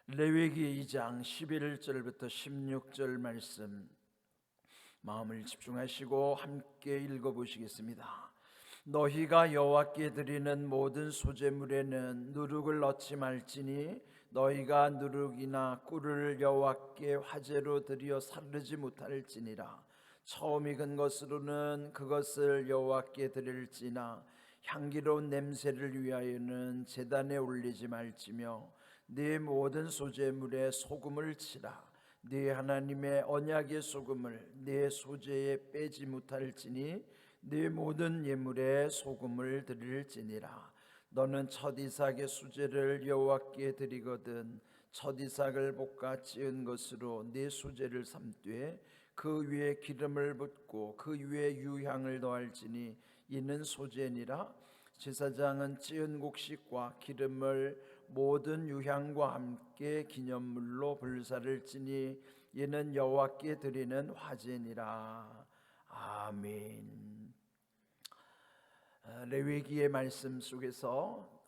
레위기 2장 11절부터 16절 말씀 마음을 집중하시고 함께 읽어보시겠습니다. 너희가 여호와께 드리는 모든 소제물에는 누룩을 넣지 말지니 너희가 누룩이나 꿀을 여호와께 화제로 드려 사르지 못할지니라. 처음 익은 것으로는 그것을 여호와께 드릴지나 향기로운 냄새를 위하여는 제단에 올리지 말지며 네 모든 소제물에 소금을 치라. 네 하나님의 언약의 소금을 네 소제에 빼지 못할지니 네 모든 예물에 소금을 드릴지니라. 너는 첫 이삭의 수제를 여호와께 드리거든 첫 이삭을 볶아 찌은 것으로 네 수제를 삼되 그 위에 기름을 붓고 그 위에 유향을 더할지니 이는 소제니라. 제사장은 찌은 곡식과 기름을 모든 유향과 함께 기념물로 불사를 찌니 이는 여호와께 드리는 화제니라. 아멘. 레위기의 말씀 속에서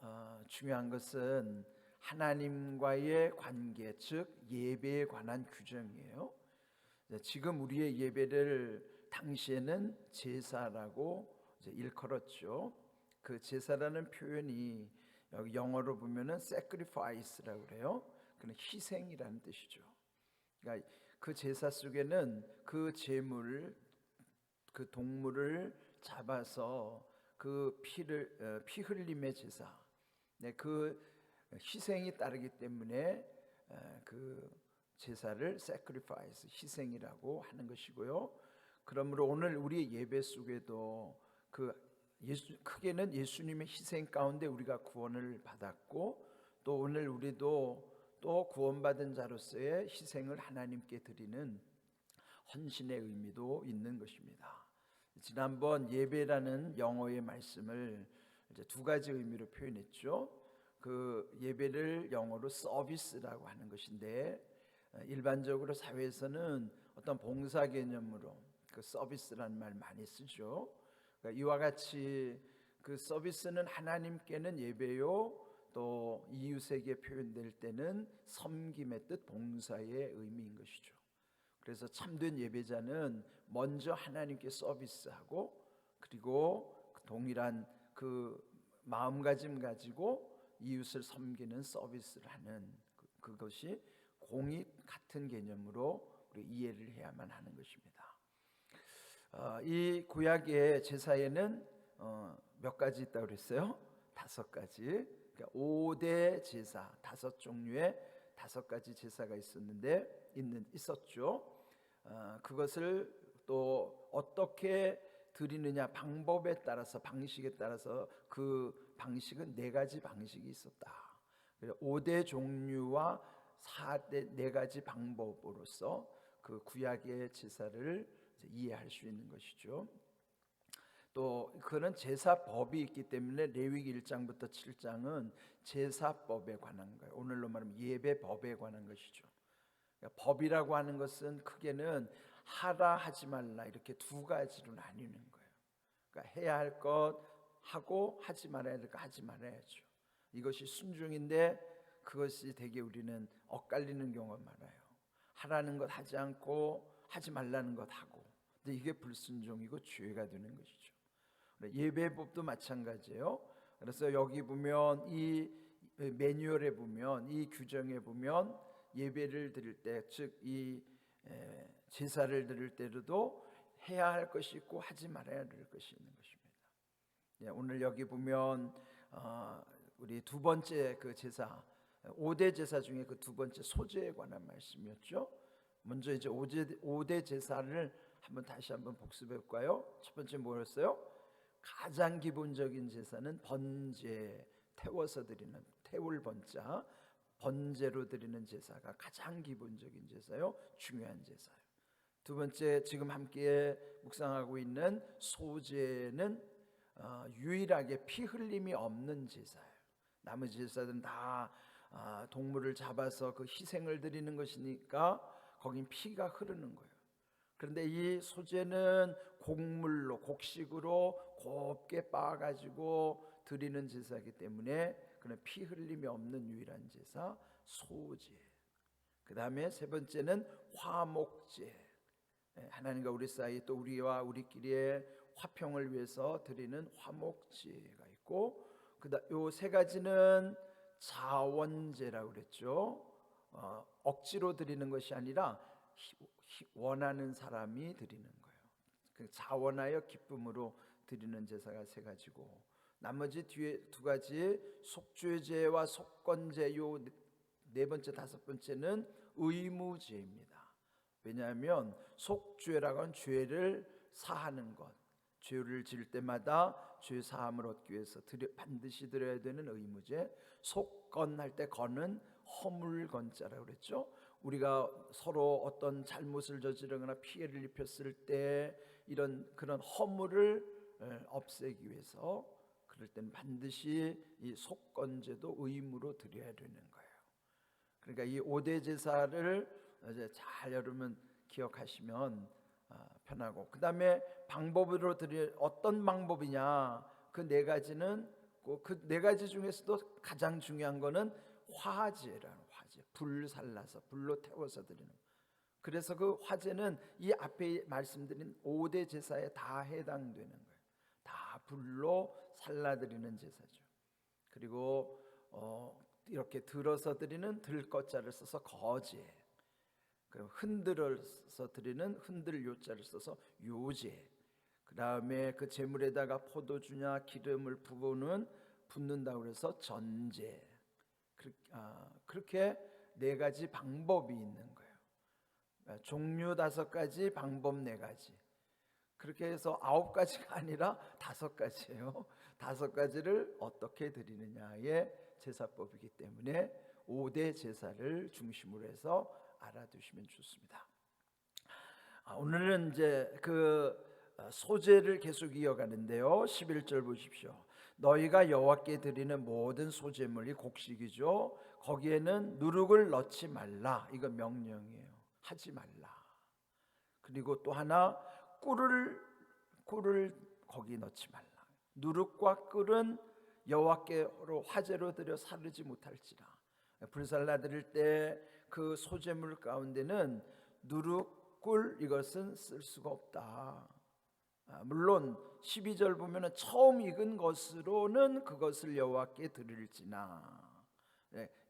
중요한 것은 하나님과의 관계, 즉 예배에 관한 규정이에요. 지금 우리의 예배를 당시에는 제사라고 일컬었죠. 그 제사라는 표현이 여기 영어로 보면은 sacrifice라고 그래요. 그는 희생이라는 뜻이죠. 그러니까 그 제사 속에는 그 제물, 그 동물을 잡아서 그 피 흘림의 제사, 그 희생이 따르기 때문에 그 제사를 sacrifice, 희생이라고 하는 것이고요. 그러므로 오늘 우리의 예배 속에도 크게는 예수님의 희생 가운데 우리가 구원을 받았고, 또 오늘 우리도 또 구원받은 자로서의 희생을 하나님께 드리는 헌신의 의미도 있는 것입니다. 지난번 예배라는 영어의 말씀을 이제 두 가지 의미로 표현했죠. 그 예배를 영어로 서비스라고 하는 것인데, 일반적으로 사회에서는 어떤 봉사 개념으로 그 서비스라는 말 많이 쓰죠. 그러니까 이와 같이 그 서비스는 하나님께는 예배요, 또 이웃에게 표현될 때는 섬김의 뜻, 봉사의 의미인 것이죠. 그래서 참된 예배자는 먼저 하나님께 서비스하고, 그리고 동일한 그 마음가짐 가지고 이웃을 섬기는 서비스를 하는 그것이 공이 같은 개념으로 우리 이해를 해야만 하는 것입니다. 이 구약의 제사에는 몇 가지 있다고 그랬어요? 5가지. 그러니까 5대 제사, 5종류의 5가지 제사가 있었죠. 그것을 또 어떻게 드리느냐, 방법에 따라서, 방식에 따라서 그 방식은 4가지 방식이 있었다. 5대 종류와 4가지 방법으로서 그 구약의 제사를 이해할 수 있는 것이죠. 또 그는 제사법이 있기 때문에 레위기 1장부터 7장은 제사법에 관한 거예요. 오늘로 말하면 예배법에 관한 것이죠. 그러니까 법이라고 하는 것은 크게는 하라 하지 말라 이렇게 2가지로 나뉘는 거예요. 그러니까 해야 할 것 하고 하지 말아야 될 것 하지 말아야죠. 이것이 순종인데 그것이 되게 우리는 엇갈리는 경우가 많아요. 하라는 것 하지 않고 하지 말라는 것 하고, 근데 이게 불순종이고 죄가 되는 것이죠. 예배법도 마찬가지예요. 그래서 여기 보면 이 매뉴얼에 보면, 이 규정에 보면 예배를 드릴 때, 즉 이 제사를 드릴 때도 해야 할 것이 있고 하지 말아야 될 것이 있는 것입니다. 오늘 여기 보면 우리 2번째 그 제사, 5대 제사 중에 그 2번째 소제에 관한 말씀이었죠. 먼저 이제 5대 제사를 다시 한번 복습해 볼까요? 첫 번째 뭐였어요? 가장 기본적인 제사는 번제, 태워서 드리는, 태울 번자, 번제로 드리는 제사가 가장 기본적인 제사요, 중요한 제사예요. 2번째, 지금 함께 묵상하고 있는 소제는 유일하게 피 흘림이 없는 제사예요. 나머지 제사들은 다 동물을 잡아서 그 희생을 드리는 것이니까 거긴 피가 흐르는 거예요. 그런데 이 소제는 곡물로, 곡식으로 곱게 빻아가지고 드리는 제사이기 때문에 그는 피 흘림이 없는 유일한 제사, 소제. 그 다음에 세 번째는 화목제. 하나님과 우리 사이 또 우리와 우리끼리의 화평을 위해서 드리는 화목제가 있고, 요 세 가지는 자원제라고 그랬죠. 억지로 드리는 것이 아니라 원하는 사람이 드리는 거예요. 그 자원하여 기쁨으로 드리는 제사가 세 가지고, 나머지 뒤에 두 가지 속죄제와 속건제, 요 네 번째 다섯 번째는 의무제입니다. 왜냐하면 속죄라고 하는 죄를 사하는 것, 죄를 지을 때마다 죄 사함을 얻기 위해서 반드시 드려야 되는 의무제. 속건할 때 건은 허물건자라고 그랬죠. 우리가 서로 어떤 잘못을 저지르거나 피해를 입혔을 때 이런 그런 허물을 없애기 위해서 그럴 때는 반드시 이 속건제도 의무로 드려야 되는 거예요. 그러니까 이 5대 제사를 이제 잘 여러분 기억하시면 편하고, 그 다음에 방법으로 드릴 어떤 방법이냐, 그 네 가지는 그 네 가지 중에서도 가장 중요한 거는 화제라는 화제, 불 살라서 불로 태워서 드리는. 그래서 그 화제는 이 앞에 말씀드린 5대 제사에 다 해당되는 거예요. 다 불로 살라드리는 제사죠. 그리고 이렇게 들어서 드리는 들것자를 써서 거제, 그리고 흔들어서 드리는 흔들 요자를 써서 요제, 그 다음에 그 제물에다가 포도주냐 기름을 붓는다고 해서 전제. 그렇게 네 가지 방법이 있는 거예요. 종류 5가지, 방법 4가지. 그렇게 해서 9가지가 아니라 5가지예요. 5가지를 어떻게 드리느냐의 제사법이기 때문에 5대 제사를 중심으로 해서 알아두시면 좋습니다. 오늘은 이제 그 소제를 계속 이어가는데요. 11절 보십시오. 너희가 여호와께 드리는 모든 소제물이 곡식이죠. 거기에는 누룩을 넣지 말라. 이거 명령이에요. 하지 말라. 그리고 또 하나, 꿀을 거기 넣지 말라. 누룩과 꿀은 여호와께로 화제로 드려 사르지 못할지라. 불살라 드릴 때 그 소제물 가운데는 누룩, 꿀 이것은 쓸 수가 없다. 물론 12절 보면은 처음 익은 것으로는 그것을 여호와께 드릴지나,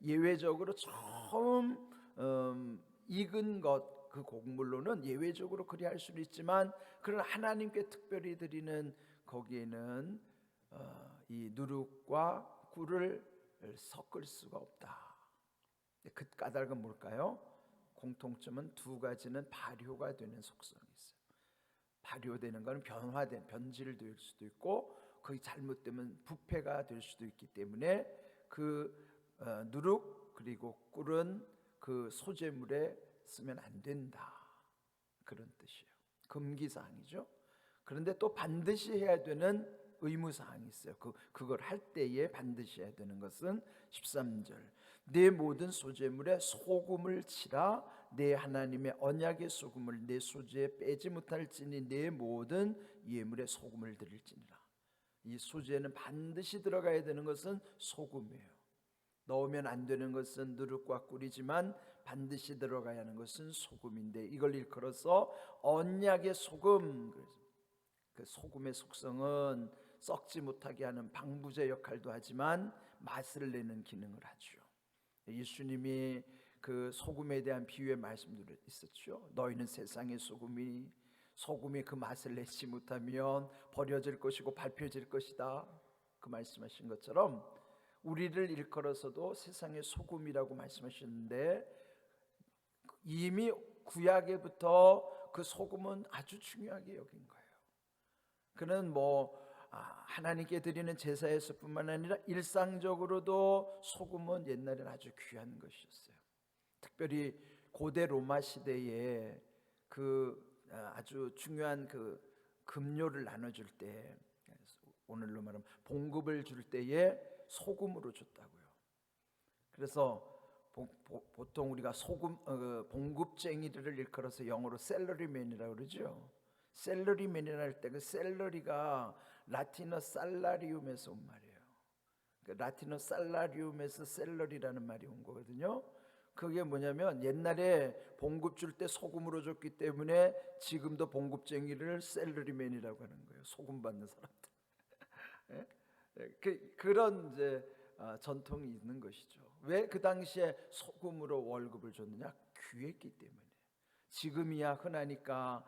예외적으로 처음 익은 것, 그 곡물로는 예외적으로 그리 할 수는 있지만, 그러나 하나님께 특별히 드리는 거기에는 이 누룩과 꿀을 섞을 수가 없다. 그 까닭은 뭘까요? 공통점은 2가지는 발효가 되는 속성이 있어요. 발효되는 것은 변질될 수도 있고, 그게 잘못되면 부패가 될 수도 있기 때문에 그 누룩 그리고 꿀은 그 소제물에 쓰면 안 된다, 그런 뜻이에요. 금기사항이죠. 그런데 또 반드시 해야 되는 의무사항이 있어요. 그걸 할 때에 반드시 해야 되는 것은 13절, 내 모든 소제물에 소금을 치라. 내 하나님의 언약의 소금을 내 소제에 빼지 못할지니 내 모든 예물에 소금을 드릴지니라. 이 소제에는 반드시 들어가야 되는 것은 소금이에요. 넣으면 안 되는 것은 누룩과 꿀이지만 반드시 들어가야 하는 것은 소금인데, 이걸 일컬어서 언약의 소금. 그 소금의 속성은 썩지 못하게 하는 방부제 역할도 하지만 맛을 내는 기능을 하죠. 예수님이 그 소금에 대한 비유의 말씀들이 있었죠. 너희는 세상의 소금이 그 맛을 내지 못하면 버려질 것이고 밟혀질 것이다, 그 말씀하신 것처럼 우리를 일컬어서도 세상의 소금이라고 말씀하셨는데, 이미 구약에부터 그 소금은 아주 중요하게 여긴 거예요. 그는 하나님께 드리는 제사에서뿐만 아니라 일상적으로도 소금은 옛날에는 아주 귀한 것이었어요. 특별히 고대 로마 시대에 그 아주 중요한 그 급료를 나눠줄 때, 오늘로 말하면 봉급을 줄 때에 소금으로 줬다고요. 그래서 보통 우리가 봉급쟁이들을 일컬어서 영어로 셀러리맨이라고 그러죠. 셀러리맨이라 할 때 그 셀러리가 라틴어 살라리움에서 온 말이에요. 그 라틴어 살라리움에서 셀러리라는 말이 온 거거든요. 그게 뭐냐면 옛날에 봉급 줄 때 소금으로 줬기 때문에 지금도 봉급쟁이를 셀러리맨이라고 하는 거예요. 소금 받는 사람들. 예? 그런 이제 전통이 있는 것이죠. 왜 그 당시에 소금으로 월급을 줬느냐? 귀했기 때문에. 지금이야 흔하니까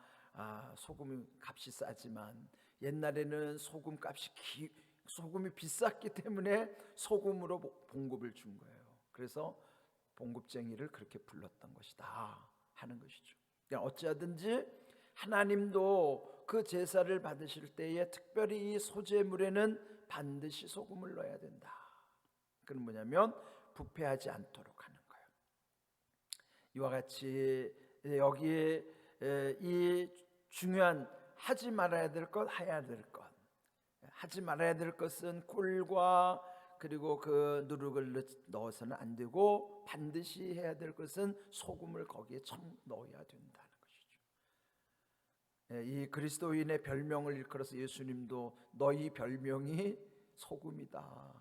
소금 값이 싸지만 옛날에는 소금이 비쌌기 때문에 소금으로 봉급을 준 거예요. 그래서 봉급쟁이를 그렇게 불렀던 것이다 하는 것이죠. 어찌하든지 하나님도 그 제사를 받으실 때에 특별히 이 소제물에는 반드시 소금을 넣어야 된다. 그건 뭐냐면 부패하지 않도록 하는 거예요. 이와 같이 여기에 이 중요한 하지 말아야 될 것, 해야 될 것. 하지 말아야 될 것은 꿀과 그리고 그 누룩을 넣어서는 안 되고, 반드시 해야 될 것은 소금을 거기에 넣어야 된다는 것이죠. 이 그리스도인의 별명을 일컬어서 예수님도 너희 별명이 소금이다.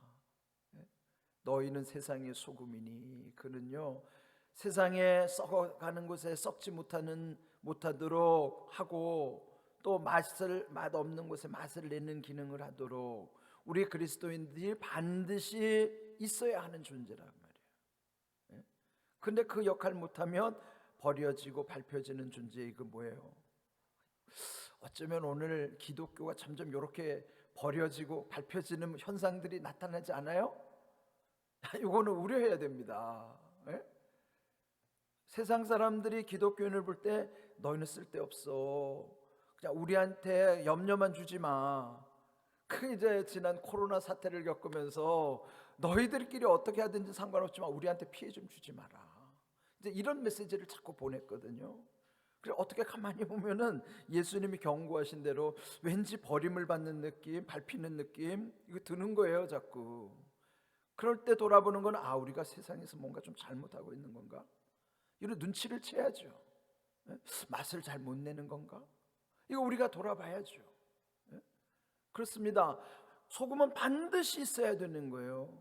너희는 세상의 소금이니. 그는요 세상에 썩어가는 곳에 썩지 못하도록 하고, 또 맛없는 곳에 맛을 내는 기능을 하도록 우리 그리스도인들이 반드시 있어야 하는 존재란 말이에요. 근데 그 역할 못하면 버려지고 밟혀지는 존재. 이거 뭐예요? 어쩌면 오늘 기독교가 점점 이렇게 버려지고 밟혀지는 현상들이 나타나지 않아요? 이거는 우려해야 됩니다. 세상 사람들이 기독교인을 볼 때 너희는 쓸데없어, 그냥 우리한테 염려만 주지 마. 그 이제 지난 코로나 사태를 겪으면서 너희들끼리 어떻게 하든지 상관없지만 우리한테 피해 좀 주지 마라. 이제 이런 메시지를 자꾸 보냈거든요. 그래 어떻게 가만히 보면은 예수님이 경고하신 대로 왠지 버림을 받는 느낌, 밟히는 느낌 이거 드는 거예요, 자꾸. 그럴 때 돌아보는 건 우리가 세상에서 뭔가 좀 잘못하고 있는 건가? 이런 눈치를 채야죠. 맛을 잘 못 내는 건가? 이거 우리가 돌아봐야죠. 그렇습니다. 소금은 반드시 있어야 되는 거예요.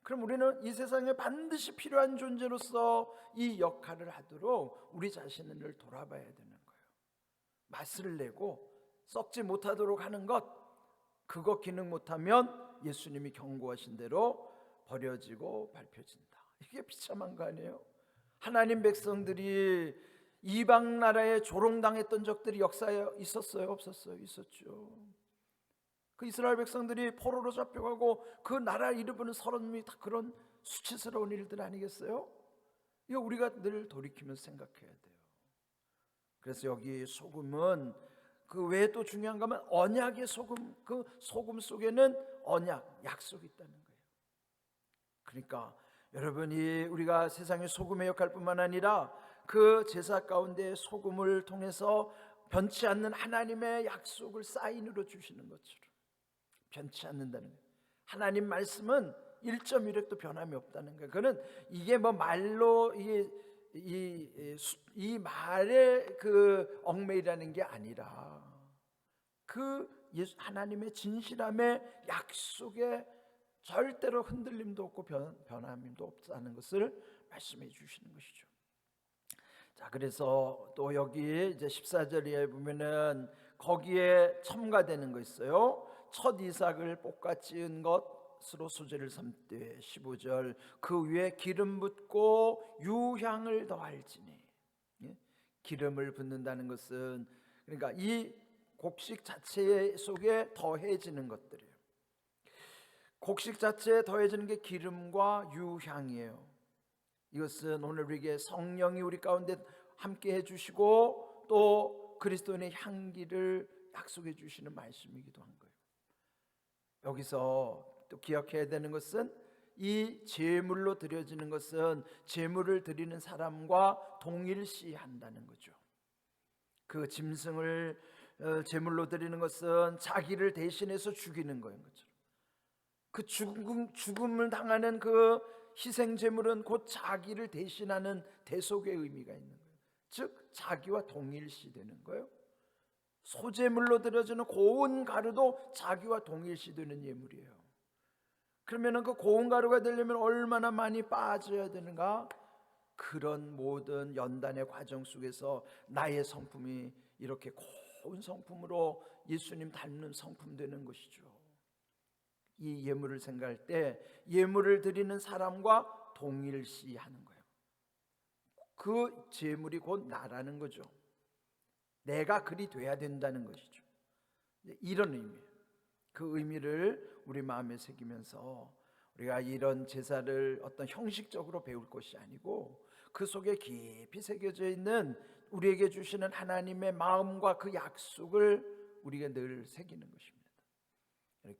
그럼 우리는 이 세상에 반드시 필요한 존재로서 이 역할을 하도록 우리 자신을 돌아봐야 되는 거예요. 맛을 내고 썩지 못하도록 하는 것, 그거 기능 못하면 예수님이 경고하신 대로 버려지고 밟혀진다. 이게 비참한 거 아니에요? 하나님 백성들이 이방 나라에 조롱당했던 적들이 역사에 있었어요? 없었어요? 있었죠. 그 이스라엘 백성들이 포로로 잡혀가고 그 나라 이름은 서름이 다 그런 수치스러운 일들 아니겠어요? 이거 우리가 늘 돌이키면서 생각해야 돼요. 그래서 여기 소금은 그 외에 또 중요한 거면 언약의 소금, 그 소금 속에는 언약, 약속이 있다는 거예요. 그러니까 여러분이 우리가 세상의 소금의 역할뿐만 아니라 그 제사 가운데 소금을 통해서 변치 않는 하나님의 약속을 사인으로 주시는 것처럼 변치 않는다는 거예요. 하나님 말씀은 1.1획도 변함이 없다는 거예요. 그는 이게 뭐 말로 이 말의 그 얽매이라는 게 아니라 그 하나님의 진실함의 약속에 절대로 흔들림도 없고 변함도 없다는 것을 말씀해 주시는 것이죠. 자, 그래서 또 여기 이제 14절에 보면은 거기에 첨가되는 거 있어요. 첫 이삭을 볶아 찌은 것으로 소재를 삼되 15절 그 위에 기름 붓고 유향을 더할지니. 기름을 붓는다는 것은 그러니까 이 곡식 자체 속에 더해지는 것들이에요. 곡식 자체에 더해지는 게 기름과 유향이에요. 이것은 오늘 우리에게 성령이 우리 가운데 함께 해주시고 또 그리스도인의 향기를 약속해 주시는 말씀이기도 한 거예요. 여기서 또 기억해야 되는 것은 이 제물로 드려지는 것은 제물을 드리는 사람과 동일시한다는 거죠. 그 짐승을 제물로 드리는 것은 자기를 대신해서 죽이는 거인 것처럼 그 죽음을 당하는 그 희생 제물은 곧 자기를 대신하는 대속의 의미가 있는 거예요. 즉 자기와 동일시되는 거예요. 소제물로 드려지는 고운 가루도 자기와 동일시되는 예물이에요. 그러면은 그 고운 가루가 되려면 얼마나 많이 빠져야 되는가? 그런 모든 연단의 과정 속에서 나의 성품이 이렇게 고운 성품으로 예수님 닮는 성품 되는 것이죠. 이 예물을 생각할 때 예물을 드리는 사람과 동일시하는 거예요. 그 제물이 곧 나라는 거죠. 내가 그리 돼야 된다는 것이죠. 이런 의미예요. 그 의미를 우리 마음에 새기면서 우리가 이런 제사를 어떤 형식적으로 배울 것이 아니고 그 속에 깊이 새겨져 있는 우리에게 주시는 하나님의 마음과 그 약속을 우리가 늘 새기는 것입니다.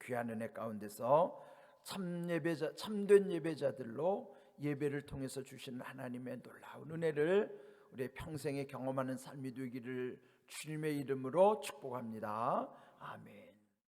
귀한 은혜 가운데서 참된 예배자들로 예배를 통해서 주시는 하나님의 놀라운 은혜를 우리의 평생에 경험하는 삶이 되기를 주님의 이름으로 축복합니다. 아멘.